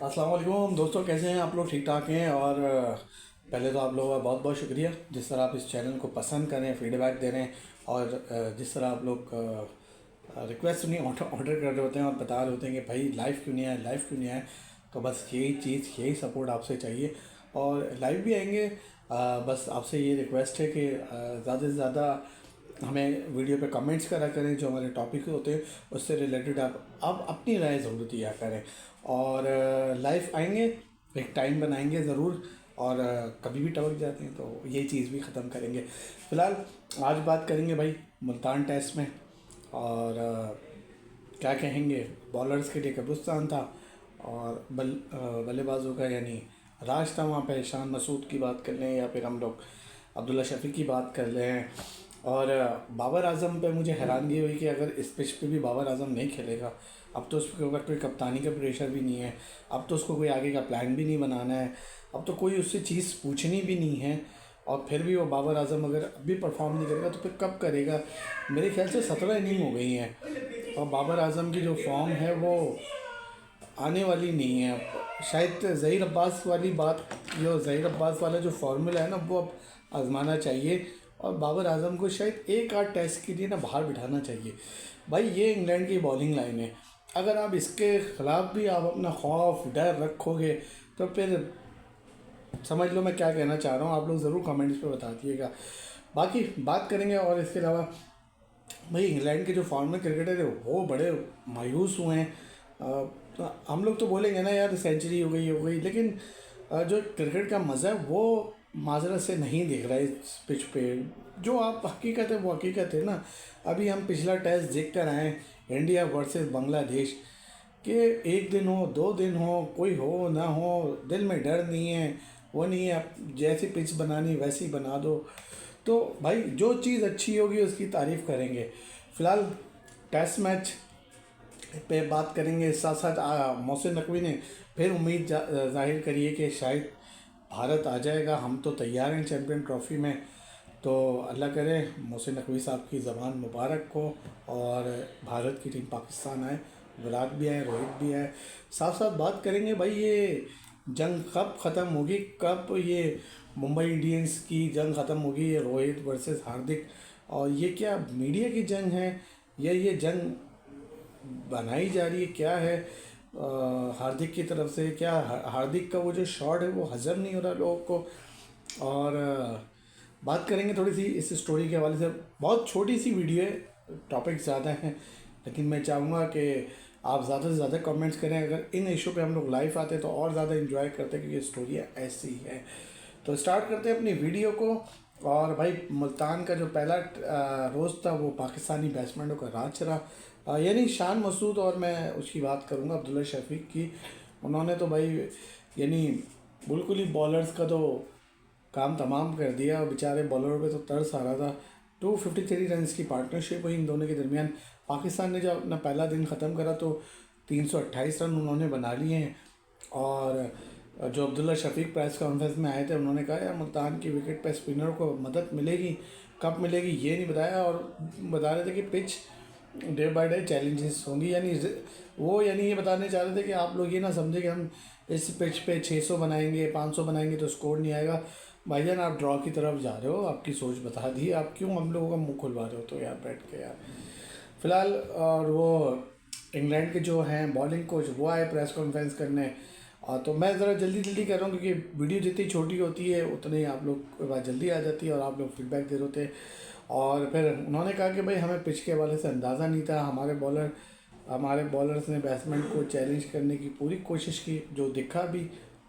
अस्सलाम वालेकुम दोस्तों, कैसे हैं आप लोग? ठीक ठाक हैं। और पहले तो आप लोगों का बहुत बहुत शुक्रिया जिस तरह आप इस चैनल को पसंद करें, फीडबैक दे रहे हैं। और जिस तरह आप लोग रिक्वेस्ट नहीं ऑर्डर कर रहे होते हैं और बता रहे होते हैं कि भाई लाइव क्यों नहीं आए, लाइव क्यों नहीं आए। तो बस यही चीज़, यही सपोर्ट आपसे चाहिए और लाइव भी आएंगे। बस आपसे ये रिक्वेस्ट है कि ज़्यादा से ज़्यादा हमें वीडियो पे कमेंट्स करा करें, जो हमारे टॉपिक होते हैं उससे रिलेटेड आप अपनी राय ज़रूर दिया करें। और लाइव आएंगे, एक टाइम बनाएंगे ज़रूर। और कभी भी टपक जाते हैं तो ये चीज़ भी ख़त्म करेंगे। फ़िलहाल आज बात करेंगे भाई मुल्तान टेस्ट में। और क्या कहेंगे, बॉलर्स के लिए कब्रिस्तान था और बल्लेबाजों का यानी राज था वहाँ पे। शान मसूद की बात कर लें या फिर हम लोग अब्दुल्ला शफीक की बात कर लें। और बाबर आजम पे मुझे हैरानगी हुई कि अगर इस पिच पे भी बाबर आजम नहीं खेलेगा, अब तो उसके ऊपर कोई कप्तानी का प्रेशर भी नहीं है, अब तो उसको कोई आगे का प्लान भी नहीं बनाना है, अब तो कोई उससे चीज़ पूछनी भी नहीं है। और फिर भी वो बाबर आजम अगर अभी परफॉर्म नहीं करेगा तो फिर कब करेगा? मेरे ख्याल से 17 इनिंग हो गई हैं और बाबर आजम की जो फॉर्म है वो आने वाली नहीं है। अब शायद ज़हीर अब्बास वाली बात, जो ज़हीर अब्बास वाला जो फार्मूला है ना, वो अब आजमाना चाहिए। और बाबर आजम को शायद एक आध टेस्ट के लिए ना बाहर बिठाना चाहिए। भाई ये इंग्लैंड की बॉलिंग लाइन है, अगर आप इसके ख़िलाफ़ भी आप अपना खौफ डर रखोगे तो फिर समझ लो मैं क्या कहना चाह रहा हूँ। आप लोग ज़रूर कमेंट्स पे बता दिएगा। बाकी बात करेंगे। और इसके अलावा भाई इंग्लैंड के जो फॉर्मर क्रिकेटर है वो बड़े मायूस हुए हैं। तो हम लोग तो बोलेंगे ना यार सेंचुरी हो गई, हो गई, लेकिन जो क्रिकेट का मज़ा है वो माजरत से नहीं दिख रहा है इस पिच पे। जो आप हकीकत है वो हकीकत है ना। अभी हम पिछला टेस्ट देख कर आए, इंडिया वर्सेस बांग्लादेश, कि एक दिन हो, 2 दिन हो, कोई हो ना हो, दिल में डर नहीं है, वो नहीं है। आप जैसी पिच बनानी वैसी बना दो। तो भाई जो चीज़ अच्छी होगी उसकी तारीफ़ करेंगे। फ़िलहाल टेस्ट मैच पे बात करेंगे। साथ साथ मोहसिन नकवी ने फिर उम्मीद जाहिर करी है कि शायद भारत आ जाएगा। हम तो तैयार हैं चैम्पियन ट्रॉफी में। तो अल्लाह करे मोहसिन नकवी साहब की ज़बान मुबारक हो और भारत की टीम पाकिस्तान आए, विराट भी आए, रोहित भी आए। साथ साथ बात करेंगे भाई ये जंग कब ख़त्म होगी, कब ये मुंबई इंडियंस की जंग ख़त्म होगी, ये रोहित वर्सेस हार्दिक। और ये क्या मीडिया की जंग है या ये जंग बनाई जा रही है, क्या है? हार्दिक की तरफ से क्या हार्दिक का वो जो शॉट है वो हज़म नहीं हो रहा लोगों को। और बात करेंगे थोड़ी सी इस स्टोरी के हवाले से। बहुत छोटी सी वीडियो है, टॉपिक ज़्यादा हैं, लेकिन मैं चाहूँगा कि आप ज़्यादा से ज़्यादा कमेंट्स करें। अगर इन इशू पे हम लोग लाइव आते तो और ज़्यादा इन्जॉय करते, क्योंकि स्टोरियाँ ऐसी है। तो स्टार्ट करते हैं अपनी वीडियो को। और भाई मुल्तान का जो पहला रोज़ था वो पाकिस्तानी बैट्समैनों का राज रहा, यानी शान मसूद। और मैं उसकी बात करूँगा अब्दुल्ला शफीक की। उन्होंने तो भाई यानी बिल्कुल ही बॉलर्स का तो काम तमाम कर दिया और बेचारे बॉलरों पे तो तरस आ रहा था। 253 रन्स की पार्टनरशिप हुई इन दोनों के दरमियान। पाकिस्तान ने जब अपना पहला दिन ख़त्म करा तो 328 रन उन्होंने बना लिए हैं। और जो अब्दुल्ला शफीक प्रेस कॉन्फ्रेंस में आए थे, उन्होंने कहा यार मुल्तान की विकेट पे स्पिनर को मदद मिलेगी, कब मिलेगी ये नहीं बताया। और बता रहे थे कि pitch day by day challenges होंगी। यानी वो यानी ये बताने चाह रहे थे कि आप लोग ये ना समझे कि हम इस पिच पे 600 बनाएंगे, 500 बनाएंगे तो स्कोर नहीं आएगा। भाईजान आप ड्रॉ की तरफ जा रहे हो, आपकी सोच बता दी, आप क्यों हम लोगों का मुंह खुलवा रहे हो? तो यार बैठ के यार। फिलहाल और वो इंग्लैंड के जो हैं बॉलिंग कोच वो आए प्रेस कॉन्फ्रेंस करने। तो मैं ज़रा जल्दी जल्दी कर रहा हूँ क्योंकि वीडियो जितनी छोटी होती है उतनी ही आप लोग के पास जल्दी आ जाती है और आप लोग फीडबैक दे रहे होते हैं। और फिर उन्होंने कहा कि भाई हमें पिच के हवाले से अंदाज़ा नहीं था, हमारे बॉलर्स ने बैट्समैन को चैलेंज करने की पूरी कोशिश की, जो दिखा भी,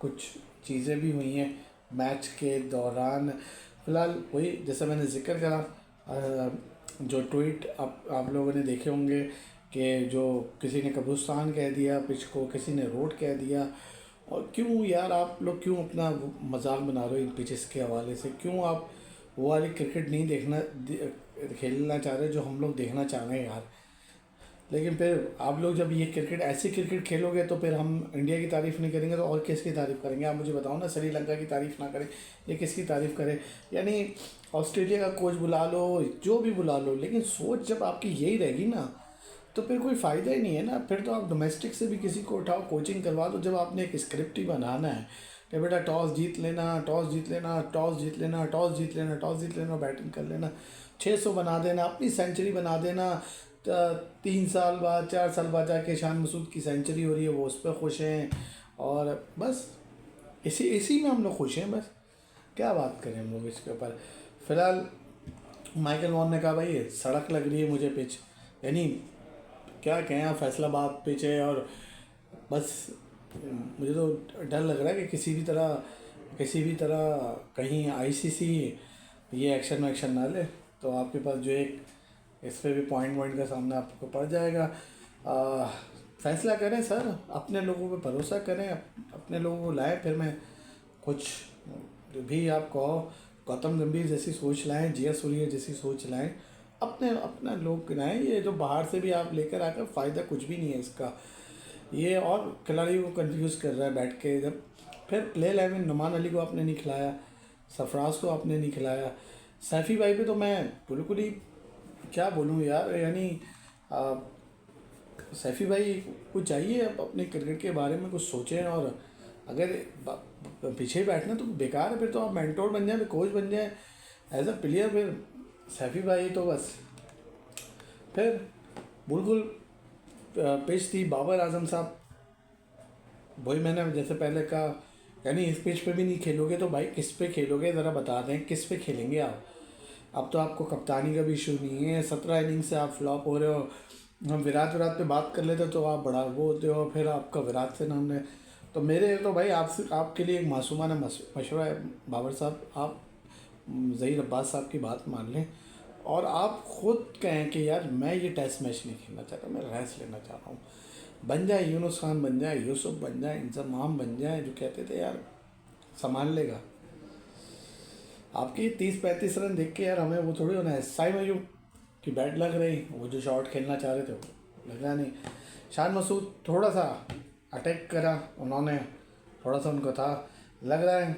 कुछ चीज़ें भी हुई हैं मैच के दौरान। फ़िलहाल वही जैसा मैंने जिक्र करा, जो ट्वीट आप लोगों ने देखे होंगे कि जो किसी ने कब्रिस्तान कह दिया पिच को, किसी ने रोड कह दिया। और क्यों यार आप लोग क्यों अपना मजाक बना रहे हो इन पिचेस के हवाले से? क्यों आप वो वाली क्रिकेट नहीं खेलना चाह रहे जो हम लोग देखना चाह रहे हैं यार? लेकिन फिर आप लोग जब ये क्रिकेट ऐसी क्रिकेट खेलोगे तो फिर हम इंडिया की तारीफ़ नहीं करेंगे तो और किसकी तारीफ़ करेंगे? आप मुझे बताओ ना। श्रीलंका की तारीफ़ ना करें, ये किसकी तारीफ़ करें? यानी ऑस्ट्रेलिया का कोच बुला लो, जो भी बुला लो, लेकिन सोच जब आपकी यही रहेगी ना तो फिर कोई फ़ायदा ही नहीं है ना। फिर तो आप डोमेस्टिक से भी किसी को उठाओ, कोचिंग करवा दो। जब आपने एक स्क्रिप्ट ही बनाना है कि बेटा टॉस जीत लेना, टॉस जीत लेना, टॉस जीत लेना, टॉस जीत लेना, टॉस जीत लेना, बैटिंग कर लेना, 600 बना देना, अपनी सेंचुरी बना देना। 3 साल बाद 4 साल बाद जाके शान मसूद की सेंचुरी हो रही है, वो उस पर खुश हैं। और बस इसी इसी में हम लोग खुश हैं। बस क्या बात करें हम लोग इसके ऊपर। फ़िलहाल माइकल वॉन ने कहा भाई सड़क लग रही है मुझे पिच, यानी क्या कहें, फैसलाबाद पिच है। और बस मुझे तो डर लग रहा है कि किसी भी तरह कहीं आईसीसी ये एक्शन वैक्शन ना ले, तो आपके पास जो एक इस पे भी पॉइंट का सामना आपको पड़ जाएगा। फैसला करें सर, अपने लोगों पे भरोसा करें, अपने लोगों को लाएं। फिर मैं कुछ भी आप कहो, गौतम गंभीर जैसी सोच लाएं, जिया सूर्या जैसी सोच लाएं, अपना लोग लाएं। ये जो बाहर से भी आप लेकर आकर फ़ायदा कुछ भी नहीं है इसका। ये और खिलाड़ियों को कंफ्यूज कर रहा है बैठ के। जब फिर प्ले 11 नुमान अली को आपने नहीं खिलाया, सरफराज को आपने नहीं खिलाया, सैफ़ी भाई पे तो मैं बिल्कुल ही क्या बोलूँ यार। यानी सैफ़ी भाई को चाहिए अब अपने क्रिकेट के बारे में कुछ सोचें। और अगर पीछे ही बैठना तो बेकार है। फिर तो आप मेंटोर बन जाए, कोच बन जाए एज अ प्लेयर। फिर सैफ़ी भाई तो बस फिर बिल्कुल पिच थी बाबर आजम साहब। वही मैंने जैसे पहले कहा, यानी इस पिच पे भी नहीं खेलोगे तो भाई किस पे खेलोगे, ज़रा बता दें किस पे खेलेंगे आप। अब तो आपको कप्तानी का भी इशू नहीं है, 17 इनिंग से आप फ्लॉप हो रहे हो। हम विराट पे बात कर लेते तो आप बड़ा वो होते हो, फिर आपका विराट से नाम है। तो मेरे तो भाई आपसे आपके लिए एक मासूमाना मशवरा है बाबर साहब, आप ज़हीर अब्बास साहब की बात मान लें और आप खुद कहें कि यार मैं ये टेस्ट मैच नहीं खेलना चाहता, मैं रेस्ट लेना चाह रहा हूँ। बन जाए यूनुस खान, बन जाए यूसुफ, बन जाए इंजमाम, बन जाए, जो कहते थे यार संभाल लेगा। आपकी 30-35 रन देख के यार हमें वो थोड़ी होना है साई मयूब की बैट लग रही, वो जो शॉट खेलना चाह रहे थे वो लगा नहीं। शान मसूद थोड़ा सा अटैक करा उन्होंने, थोड़ा सा उनको था, लग रहा है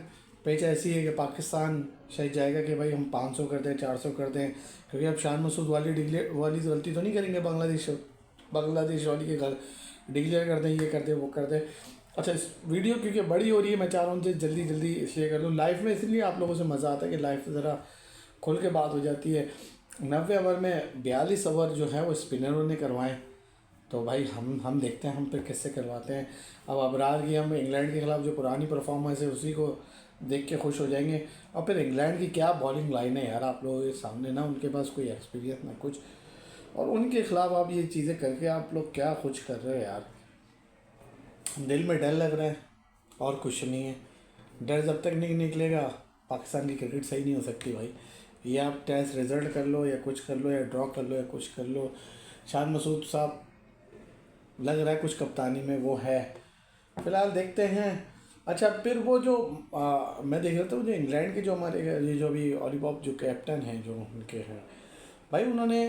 पिच ऐसी है कि पाकिस्तान शायद जाएगा कि भाई हम 500 कर दें, 400 कर दें। क्योंकि अब शान मसूद वाली गलती तो नहीं करेंगे बांग्लादेश वाली के घर डिक्लेयर कर दें, ये कर दें, वो कर दें। अच्छा, इस वीडियो क्योंकि बड़ी हो रही है, मैं चाह रहा हूँ जल्दी जल्दी इसलिए कर दूँ लाइव में, इसलिए आप लोगों से मज़ा आता है कि लाइव से ज़रा खुल के बात हो जाती है। 90 ओवर में 42 ओवर जो है वो स्पिनरों ने करवाएं, तो भाई हम देखते हैं हम फिर किससे करवाते हैं। अब अबरार की हम इंग्लैंड के ख़िलाफ़ जो पुरानी परफॉर्मेंस है उसी को देख के खुश हो जाएंगे। और फिर इंग्लैंड की क्या बॉलिंग लाइन है यार आप लोगों के सामने ना, उनके पास कोई एक्सपीरियंस ना कुछ, और उनके ख़िलाफ़ आप ये चीज़ें करके आप लोग क्या कुछ कर रहे हो यार। दिल में डर लग रहा है और कुछ नहीं है। डर जब तक नहीं निकलेगा पाकिस्तान की क्रिकेट सही नहीं हो सकती भाई। ये आप टेस्ट रिज़ल्ट कर लो या कुछ कर लो या ड्रॉ कर लो या कुछ कर लो। शान मसूद साहब लग रहा है कुछ कप्तानी में वो है, फ़िलहाल देखते हैं। अच्छा, फिर वो जो मैं देख रहा था जो इंग्लैंड के जो हमारे ये जो अभी ऑलीपॉप जो कैप्टन हैं जो उनके हैं भाई, उन्होंने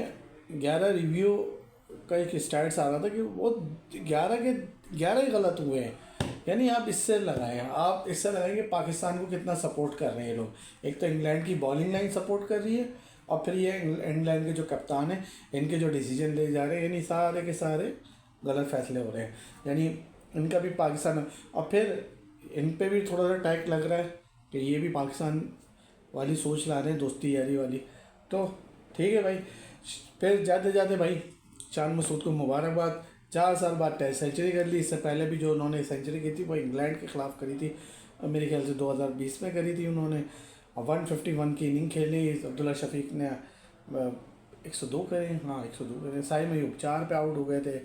11 रिव्यू का एक स्टैट्स आ रहा था कि वो 11 के 11 ही गलत हुए हैं। यानी आप इससे लगाएं, आप इससे लगाएं कि पाकिस्तान को कितना सपोर्ट कर रहे हैं ये लोग। एक तो इंग्लैंड की बॉलिंग लाइन सपोर्ट कर रही है और फिर ये इंग्लैंड के जो कप्तान हैं इनके जो डिसीजन ले जा रहे हैं, यानी सारे के सारे गलत फैसले हो रहे हैं। यानी इनका भी पाकिस्तान, और फिर इन पे भी थोड़ा सा टैग लग रहा है कि ये भी पाकिस्तान वाली सोच ला रहे हैं, दोस्ती यारी वाली। तो ठीक है भाई, फिर जाते जाते भाई शान मसूद को मुबारकबाद, 4 साल बाद टेस्ट सेंचुरी कर ली। इससे पहले भी जो उन्होंने सेंचुरी की थी वो इंग्लैंड के ख़िलाफ़ करी थी, मेरे ख्याल से 2020 में करी थी उन्होंने। 151 की इनिंग खेली। अब्दुल्ला शफीक ने 102 करे, हाँ 102 करे। साई मयूब 4 पे आउट हो गए थे,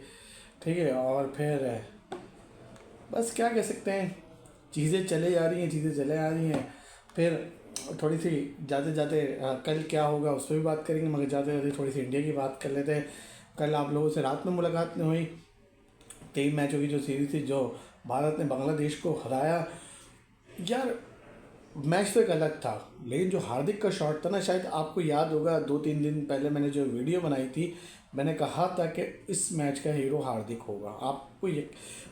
ठीक है। और फिर बस क्या कह सकते हैं, चीज़ें चले जा रही हैं। फिर थोड़ी सी जाते जाते कल क्या होगा उस पर भी बात करेंगे, मगर जाते जाते थोड़ी सी इंडिया की बात कर लेते हैं। कल आप लोगों से रात में मुलाकात नहीं हुई, 3 मैचों की जो सीरीज़ थी जो भारत ने बांग्लादेश को हराया यार, मैच तो एक अलग था। लेकिन जो हार्दिक का शॉट था ना, शायद आपको याद होगा 2-3 दिन पहले मैंने जो वीडियो बनाई थी, मैंने कहा था कि इस मैच का हीरो हार्दिक होगा। आपको ये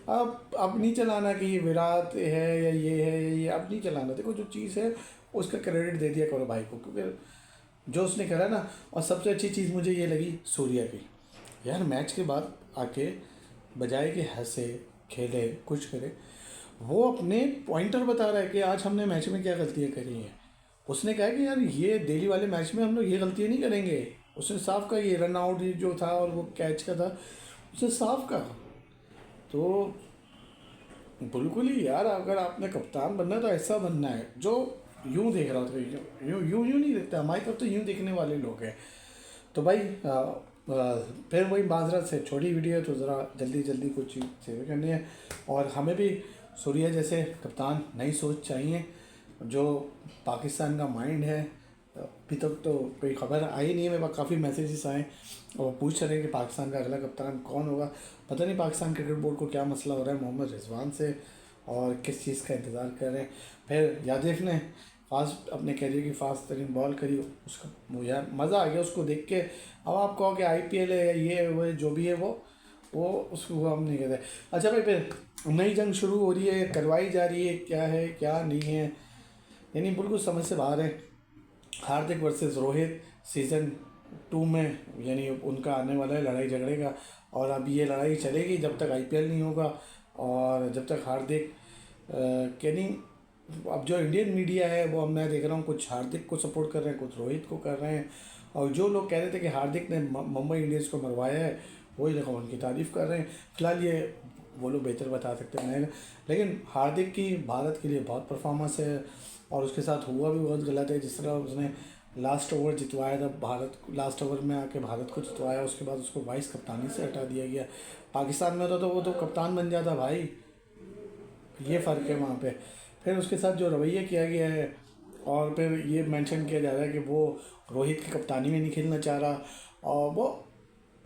अब नहीं चलाना कि ये विराट है या ये है या ये, अब नहीं चलाना। देखो जो चीज़ है उसका क्रेडिट दे दिया करो भाई को, क्योंकि जो उसने करा ना। और सबसे अच्छी चीज़ मुझे ये लगी सूर्या की, यार मैच के बाद आके बजाय कि हंसे खेले कुछ करे, वो अपने पॉइंटर बता रहा है कि आज हमने मैच में क्या गलतियाँ करी हैं। उसने कहा कि यार ये दिल्ली वाले मैच में हम लोग ये गलतियाँ नहीं करेंगे। उसने साफ कहा, ये रन आउट जो था और वो कैच का था, उसने साफ कहा। तो बिल्कुल ही यार, अगर आपने कप्तान बनना है तो ऐसा बनना है जो यूं देख रहा था, यूं यूं यूं नहीं देखता। हमारी तरफ तो यूं देखने वाले लोग हैं। तो भाई फिर वही माजरत से छोटी वीडियो है, तो ज़रा जल्दी जल्दी कुछ चीज़ें करनी है। और हमें भी सूर्या जैसे कप्तान नई सोच चाहिए। जो पाकिस्तान का माइंड है, अभी तक तो कोई खबर आई नहीं है। मेरे पास काफ़ी मैसेजेस आए और पूछ रहे हैं कि पाकिस्तान का अगला कप्तान कौन होगा। पता नहीं पाकिस्तान क्रिकेट बोर्ड को क्या मसला हो रहा है मोहम्मद रिजवान से, और किस चीज़ का इंतज़ार कर रहे हैं। फिर यादेव ने फास्ट अपने कैरियर की फास्ट तरीन बॉल करी, उसका वो यार मज़ा आ गया उसको देख के। अब आप कहो कि आईपीएल है या ये है वो है, जो भी है वो उसको वो हम नहीं कहते। अच्छा भाई, फिर नई जंग शुरू हो रही है, करवाई जा रही है, क्या है क्या नहीं है, यानी बिल्कुल समझ से बाहर है। हार्दिक वर्सेस रोहित सीज़न 2 में, यानी उनका आने वाला है लड़ाई झगड़े का। और अब ये लड़ाई चलेगी जब तक आईपीएल नहीं होगा, और जब तक हार्दिक यानी अब जो इंडियन मीडिया है वो, अब मैं देख रहा हूँ कुछ हार्दिक को सपोर्ट कर रहे हैं, कुछ रोहित को कर रहे हैं। और जो लोग कह रहे थे कि हार्दिक ने मुंबई इंडियंस को मरवाया है, वही लोग उनकी तारीफ़ कर रहे हैं। फिलहाल ये वो लोग बेहतर बता सकते हैं। लेकिन हार्दिक की भारत के लिए बहुत परफॉर्मेंस है, और उसके साथ हुआ भी बहुत गलत है। जिस तरह उसने लास्ट ओवर जितवाया था, भारत लास्ट ओवर में आके भारत को जितवाया, उसके बाद उसको वाइस कप्तानी से हटा दिया गया। पाकिस्तान में तो वो तो कप्तान बन जाता भाई, ये फ़र्क है वहाँ पे। फिर उसके साथ जो रवैया किया गया है, और फिर ये मेंशन किया जा रहा है कि वो रोहित की कप्तानी में नहीं खेलना चाह रहा, और वो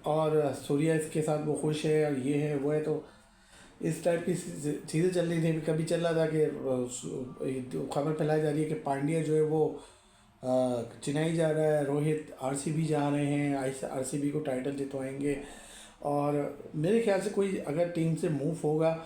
और सूर्या इसके साथ वो खुश है, और ये है वो है। तो इस टाइप की चीज़ें चल रही थी। कभी चल रहा था कि खबर फैलाई जा रही है कि पांड्या जो है वो चेन्नई जा रहा है, रोहित आरसीबी जा रहे हैं, आरसीबी को टाइटल जितवाएंगे। और मेरे ख्याल से कोई अगर टीम से मूव होगा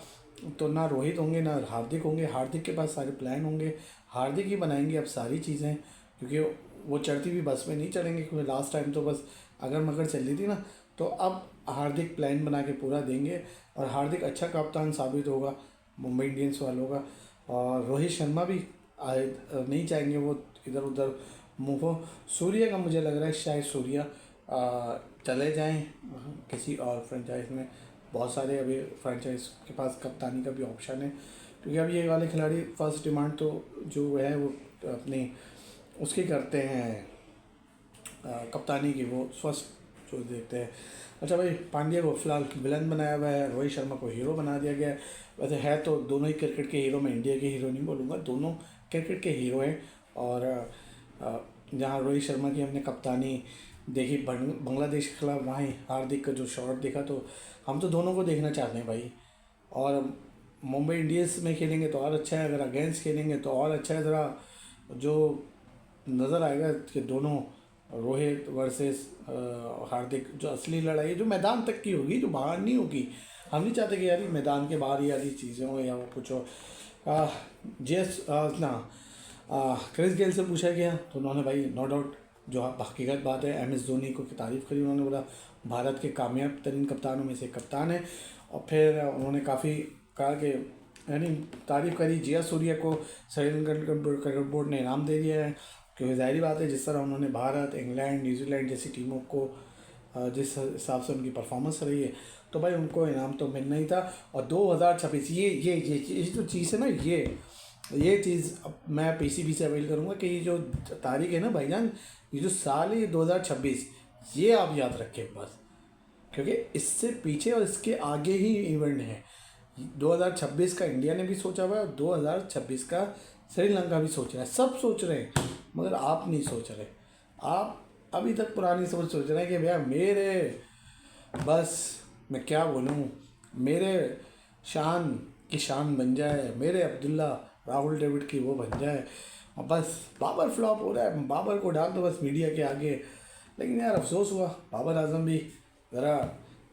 तो ना रोहित होंगे ना हार्दिक होंगे। हार्दिक के पास सारे प्लान होंगे, हार्दिक ही बनाएंगे अब सारी चीज़ें, क्योंकि वो चढ़ती हुई बस में नहीं चढ़ेंगे। क्योंकि लास्ट टाइम तो बस अगर मगर चल रही थी ना, तो अब हार्दिक प्लान बना के पूरा देंगे, और हार्दिक अच्छा कप्तान साबित होगा मुंबई इंडियंस वालों का। और रोहित शर्मा भी नहीं चाहेंगे वो इधर उधर मूव हो। सूर्य का मुझे लग रहा है शायद सूर्या चले जाएं किसी और फ्रेंचाइज में। बहुत सारे अभी फ्रेंचाइज के पास कप्तानी का भी ऑप्शन है, क्योंकि अब ये वाले खिलाड़ी फर्स्ट डिमांड तो जो है वो अपनी उसकी करते हैं, कप्तानी की वो फर्स्ट जो देखते हैं। अच्छा भाई, पांड्या को फिलहाल विलन बनाया हुआ है, रोहित शर्मा को हीरो बना दिया गया है। वैसे है तो दोनों ही क्रिकेट के हीरो, मैं इंडिया के हीरो नहीं बोलूँगा, दोनों क्रिकेट के हीरो हैं। और जहाँ रोहित शर्मा की हमने कप्तानी देखी बांग्लादेश के खिलाफ, वहाँ ही हार्दिक का जो शॉट देखा, तो हम तो दोनों को देखना चाहते हैं भाई। और मुंबई इंडियंस में खेलेंगे तो और अच्छा है, अगर अगेंस्ट खेलेंगे तो और अच्छा है। ज़रा जो नज़र आएगा कि दोनों रोहित वर्सेस हार्दिक, जो असली लड़ाई है जो मैदान तक की होगी, जो बाहर नहीं होगी। हम नहीं चाहते कि यार ये मैदान के बाहर ये वाली चीज़ें हो या वो कुछ हो। जेस ना क्रिस गेल से पूछा गया तो उन्होंने भाई नो डाउट, जो हकीकत बात है, एम एस धोनी को की तारीफ़ करी। उन्होंने बोला भारत के कामयाब तरीन कप्तानों में से कप्तान है। और फिर उन्होंने काफ़ी कहा कि यानी तारीफ़ करी जिया सूर्या को, श्रीलंकन क्रिकेट बोर्ड ने इनाम दे दिया है। क्योंकि ज़ाहिर बात है जिस तरह उन्होंने भारत, इंग्लैंड, न्यूजीलैंड जैसी टीमों को जिस हिसाब से उनकी परफॉर्मेंस रही है, तो भाई उनको इनाम तो मिलना ही था। और 2026 ये जो चीज़ है ना, ये चीज़ अब मैं पीसीबी से अपील करूँगा कि ये जो तारीख है ना भाईजान, ये जो साल है ये 2026, ये आप याद रखें बस। क्योंकि इससे पीछे और इसके आगे ही इवेंट है। 2026 का इंडिया ने भी सोचा हुआ है, और 2026 का श्रीलंका भी सोच रहा है। सब सोच रहे हैं, मगर आप नहीं सोच रहे। आप अभी तक पुरानी सोच रहे हैं कि भैया मेरे, बस मैं क्या बोलूँ, मेरे शान की शान बन जाए, मेरे अब्दुल्ला राहुल डेविड की वो बन जाए, और बस बाबर फ्लॉप हो रहा है, बाबर को डाल दो बस मीडिया के आगे। लेकिन यार अफसोस हुआ, बाबर आजम भी ज़रा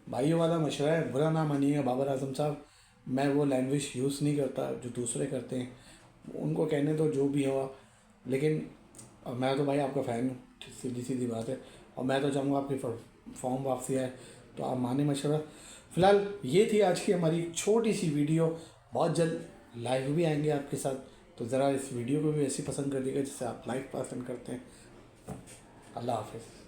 भाइयों वाला मशवरा है, बुरा ना मानिएगा बाबर आजम साहब, मैं वो लैंग्वेज यूज़ नहीं करता जो दूसरे करते हैं, उनको कहने दो जो भी हुआ। लेकिन मैं तो भाई आपका फ़ैन हूँ, सीधी सीधी बात है। और मैं तो चाहूँगा आपकी फॉर्म वापसी आए, तो आप माने मशवरा। फ़िलहाल ये थी आज की हमारी छोटी सी वीडियो। बहुत जल्द लाइव भी आएंगे आपके साथ, तो ज़रा इस वीडियो को भी ऐसे पसंद कर दीजिएगा जैसे आप लाइव पसंद करते हैं। अल्लाह हाफिज़।